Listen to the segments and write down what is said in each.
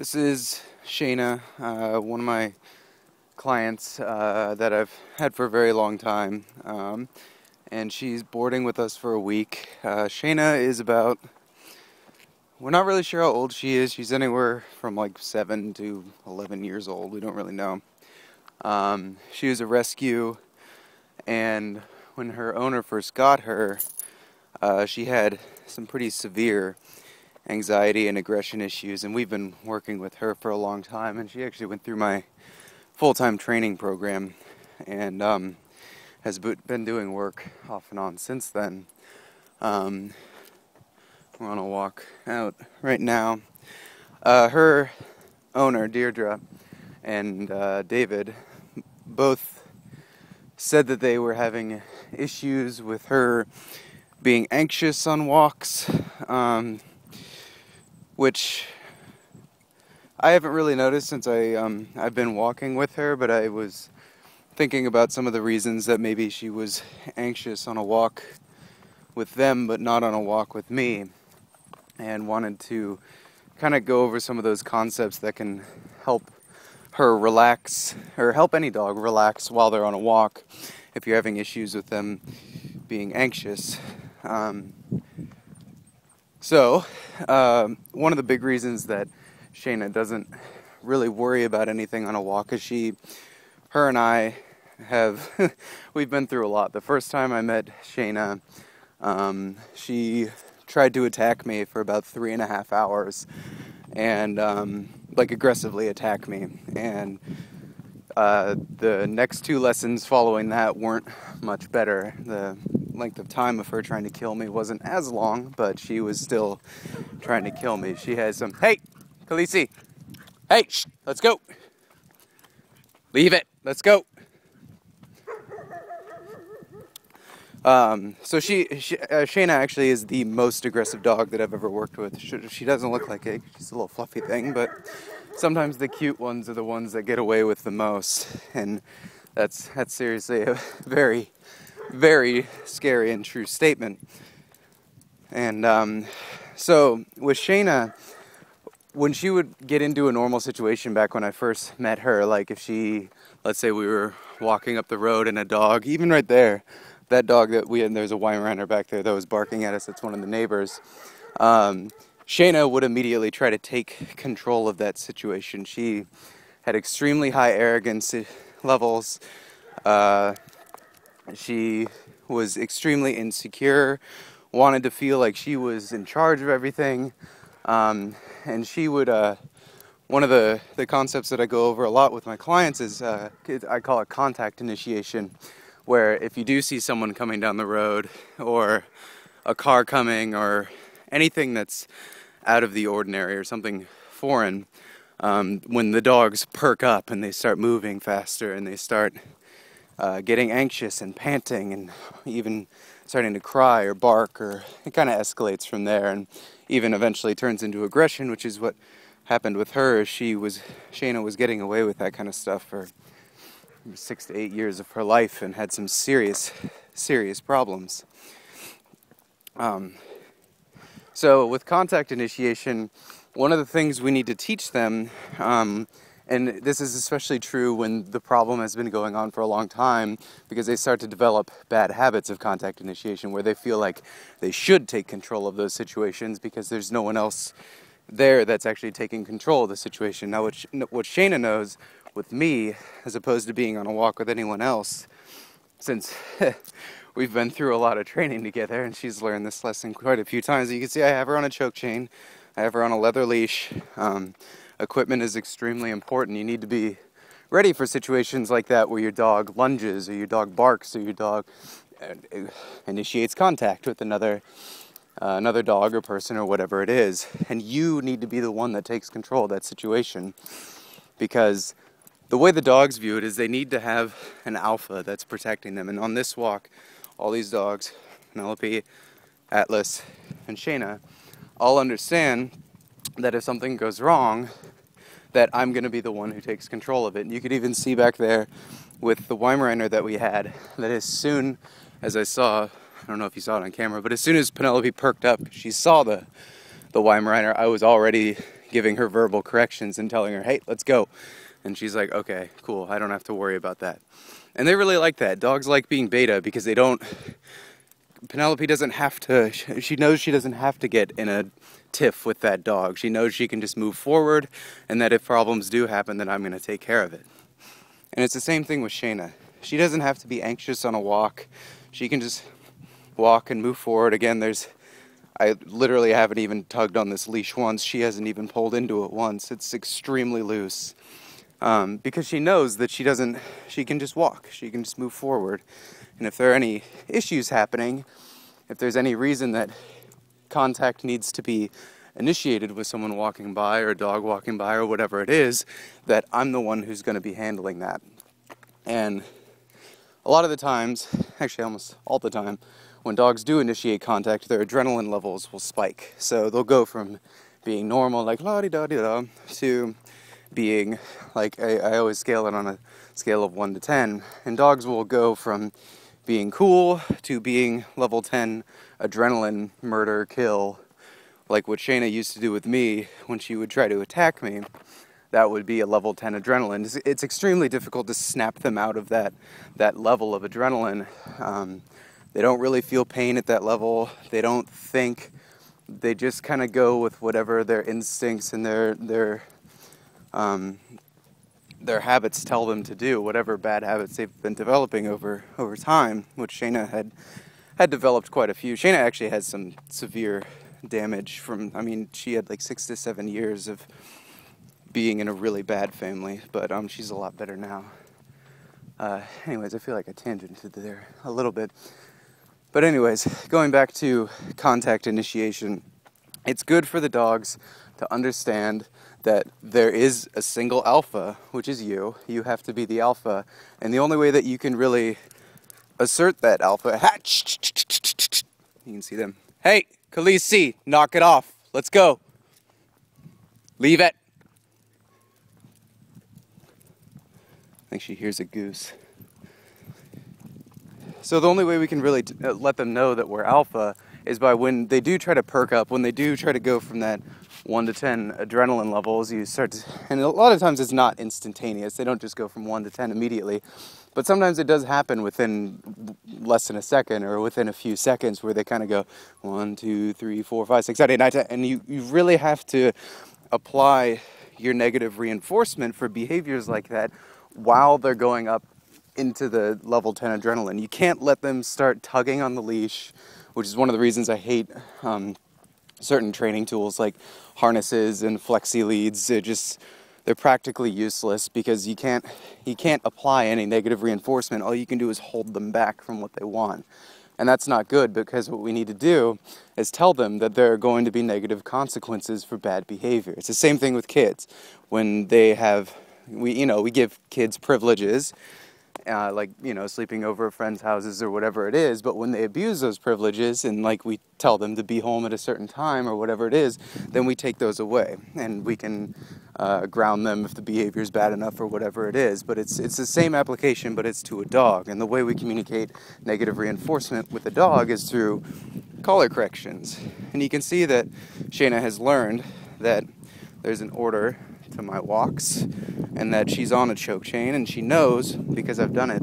This is Shayna, one of my clients that I've had for a very long time, and she's boarding with us for a week. Shayna is about, we're not really sure how old she is. She's anywhere from like 7 to 11 years old. We don't really know. She was a rescue, and when her owner first got her, she had some pretty severe anxiety and aggression issues, and we've been working with her for a long time, and she actually went through my full-time training program and has been doing work off and on since then. We're on a walk out right now. Her owner, Deirdre, and David both said that they were having issues with her being anxious on walks, which I haven't really noticed since I've been walking with her, but I was thinking about some of the reasons that maybe she was anxious on a walk with them but not on a walk with me, and wanted to kind of go over some of those concepts that can help her relax, or help any dog relax while they're on a walk if you're having issues with them being anxious. So, one of the big reasons that Shayna doesn't really worry about anything on a walk is her and I have, we've been through a lot. The first time I met Shayna, she tried to attack me for about 3.5 hours, and aggressively attack me. And the next 2 lessons following that weren't much better. The length of time of her trying to kill me wasn't as long, but she was still trying to kill me. She has some, hey, Khaleesi, hey, shh, let's go. Leave it, let's go. So Shayna actually is the most aggressive dog that I've ever worked with. She doesn't look like it. She's a little fluffy thing, but sometimes the cute ones are the ones that get away with the most, and that's seriously a very, very scary and true statement. And so with Shayna, when she would get into a normal situation back when I first met her, like if let's say we were walking up the road and a dog, even right there, that dog that we had, there's a Weimaraner back there that was barking at us, it's one of the neighbors, Shayna would immediately try to take control of that situation. She had extremely high arrogance levels. She was extremely insecure, wanted to feel like she was in charge of everything. And she would, one of the concepts that I go over a lot with my clients is, I call it contact initiation, where if you do see someone coming down the road, or a car coming, or anything that's out of the ordinary or something foreign, when the dogs perk up and they start moving faster and they start getting anxious and panting and even starting to cry or bark, or it kind of escalates from there and even eventually turns into aggression, which is what happened with her. Shayna was getting away with that kind of stuff for 6 to 8 years of her life and had some serious problems. So with contact initiation, one of the things we need to teach them, and this is especially true when the problem has been going on for a long time, because they start to develop bad habits of contact initiation where they feel like they should take control of those situations because there's no one else there that's actually taking control of the situation. Now what Shayna knows with me, as opposed to being on a walk with anyone else, since we've been through a lot of training together and she's learned this lesson quite a few times. You can see I have her on a choke chain, I have her on a leather leash. Equipment is extremely important. You need to be ready for situations like that where your dog lunges, or your dog barks, or your dog initiates contact with another dog or person or whatever it is. And you need to be the one that takes control of that situation, because the way the dogs view it is they need to have an alpha that's protecting them. And on this walk, all these dogs, Penelope, Atlas, and Shayna, all understand that if something goes wrong, that I'm going to be the one who takes control of it. And you could even see back there with the Weimaraner that we had, that as soon as I saw, I don't know if you saw it on camera, but as soon as Penelope perked up, she saw the Weimaraner, I was already giving her verbal corrections and telling her, hey, let's go. And she's like, okay, cool, I don't have to worry about that. And they really like that. Dogs like being beta because they don't, Penelope doesn't have to, she knows she doesn't have to get in a tiff with that dog. She knows she can just move forward, and that if problems do happen, then I'm going to take care of it. And it's the same thing with Shayna. She doesn't have to be anxious on a walk. She can just walk and move forward. Again, I literally haven't even tugged on this leash once. She hasn't even pulled into it once. It's extremely loose. Because she knows that she can just walk. She can just move forward. And if there are any issues happening, if there's any reason that contact needs to be initiated with someone walking by or a dog walking by or whatever it is, that I'm the one who's going to be handling that. And a lot of the times, actually almost all the time, when dogs do initiate contact, their adrenaline levels will spike. So they'll go from being normal, like la-di-da-di-da, to being, like, I always scale it on a scale of 1 to 10, and dogs will go from being cool to being level 10 adrenaline, murder, kill, like what Shayna used to do with me when she would try to attack me. That would be a level 10 adrenaline. It's extremely difficult to snap them out of that level of adrenaline. They don't really feel pain at that level. They don't think. They just kind of go with whatever their instincts and their habits tell them to do, whatever bad habits they've been developing over time, which Shayna had developed quite a few. Shayna actually had some severe damage from, she had like 6 to 7 years of being in a really bad family, but she's a lot better now. Anyways, I feel like I tangented there a little bit. But anyways, going back to contact initiation, it's good for the dogs to understand that there is a single alpha, which is you. You have to be the alpha. And the only way that you can really assert that alpha, you can see them. Hey, Khaleesi, knock it off. Let's go. Leave it. I think she hears a goose. So the only way we can really let them know that we're alpha is by when they do try to perk up, when they do try to go from that 1 to 10 adrenaline levels, you start to, and a lot of times it's not instantaneous. They don't just go from 1 to 10 immediately, but sometimes it does happen within less than a second or within a few seconds where they kind of go 1, 2, 3, 4, 5, 6, 7, 8, 9, 10, and you really have to apply your negative reinforcement for behaviors like that while they're going up into the level 10 adrenaline. You can't let them start tugging on the leash, which is one of the reasons I hate certain training tools like harnesses and flexi leads. They're practically useless because you can't apply any negative reinforcement. All you can do is hold them back from what they want. And that's not good, because what we need to do is tell them that there are going to be negative consequences for bad behavior. It's the same thing with kids. When they have, we give kids privileges, sleeping over at friends' houses or whatever it is, but when they abuse those privileges and we tell them to be home at a certain time or whatever it is, then we take those away and we can ground them if the behavior is bad enough or whatever it is. But it's the same application, but it's to a dog. And the way we communicate negative reinforcement with a dog is through collar corrections. And you can see that Shayna has learned that there's an order to my walks, and that she's on a choke chain, and she knows, because I've done it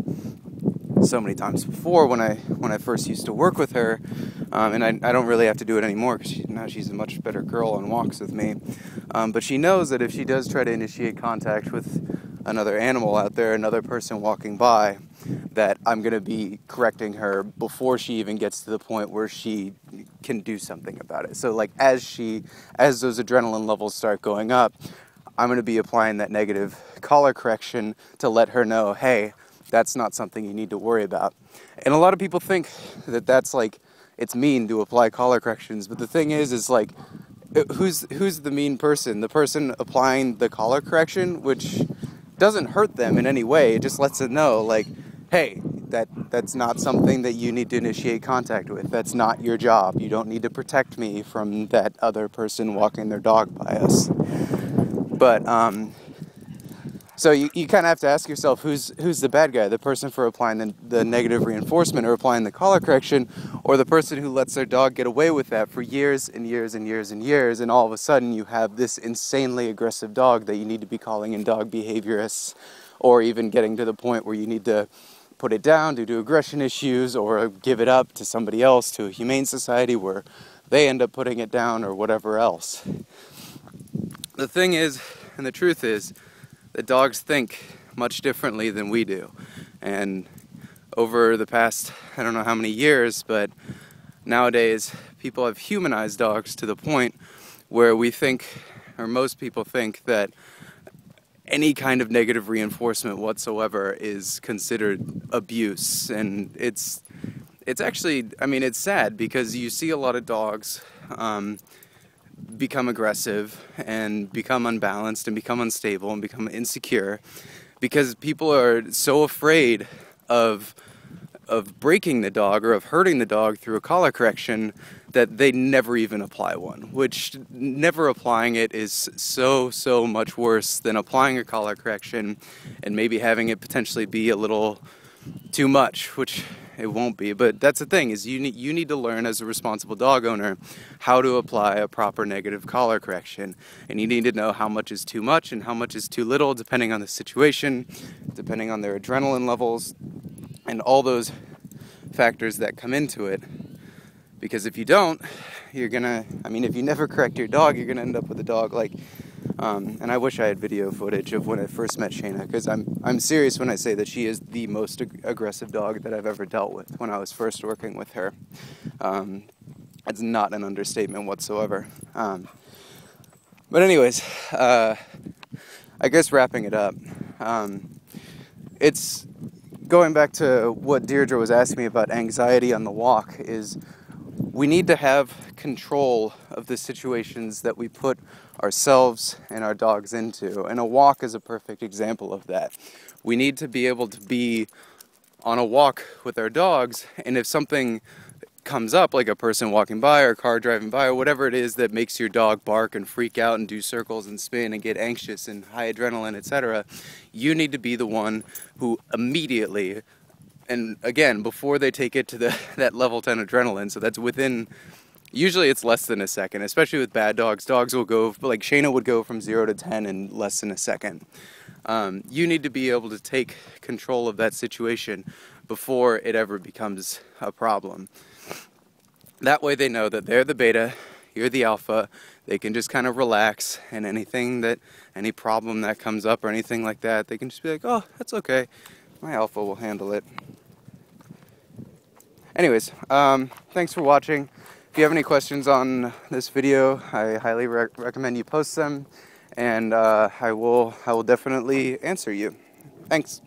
so many times before when I first used to work with her, and I don't really have to do it anymore because now she's a much better girl on walks with me, but she knows that if she does try to initiate contact with another animal out there, another person walking by, that I'm going to be correcting her before she even gets to the point where she can do something about it. So as those adrenaline levels start going up, I'm going to be applying that negative collar correction to let her know, hey, that's not something you need to worry about. And a lot of people think that that's it's mean to apply collar corrections, but the thing is who's the mean person? The person applying the collar correction, which doesn't hurt them in any way. It just lets them know, hey, that's not something that you need to initiate contact with. That's not your job. You don't need to protect me from that other person walking their dog by us. But, so you kind of have to ask yourself, who's the bad guy? The person for applying the negative reinforcement or applying the collar correction, or the person who lets their dog get away with that for years and years and years and years, and all of a sudden you have this insanely aggressive dog that you need to be calling in dog behaviorists, or even getting to the point where you need to put it down due to aggression issues, or give it up to somebody else, to a humane society where they end up putting it down, or whatever else. The thing is, and the truth is, that dogs think much differently than we do. And over the past, I don't know how many years, but nowadays people have humanized dogs to the point where we think, or most people think, that any kind of negative reinforcement whatsoever is considered abuse. And it's actually, I mean, it's sad, because you see a lot of dogs become aggressive and become unbalanced and become unstable and become insecure because people are so afraid of breaking the dog or of hurting the dog through a collar correction that they never even apply one, which never applying it is so much worse than applying a collar correction and maybe having it potentially be a little too much, which it won't be. But that's the thing, is you need to learn as a responsible dog owner how to apply a proper negative collar correction, and you need to know how much is too much and how much is too little, depending on the situation, depending on their adrenaline levels, and all those factors that come into it. Because if you don't, you're gonna, I mean, if you never correct your dog, you're gonna end up with a dog like, and I wish I had video footage of when I first met Shayna, because I'm serious when I say that she is the most aggressive dog that I've ever dealt with when I was first working with her. It's not an understatement whatsoever. But anyways, I guess wrapping it up, it's going back to what Deirdre was asking me about anxiety on the walk, is we need to have control of the situations that we put ourselves and our dogs into, and a walk is a perfect example of that. We need to be able to be on a walk with our dogs, and if something comes up, like a person walking by or a car driving by or whatever it is that makes your dog bark and freak out and do circles and spin and get anxious and high adrenaline, etc., you need to be the one who immediately, and again, before they take it to that level 10 adrenaline, so that's within, usually it's less than a second, especially with bad dogs. Dogs will go, like Shayna would go from 0 to 10 in less than a second. You need to be able to take control of that situation before it ever becomes a problem. That way they know that they're the beta, you're the alpha, they can just kind of relax, and any problem that comes up or anything like that, they can just be like, oh, that's okay, my alpha will handle it. Anyways, thanks for watching. If you have any questions on this video, I highly recommend you post them, and I will definitely answer you. Thanks.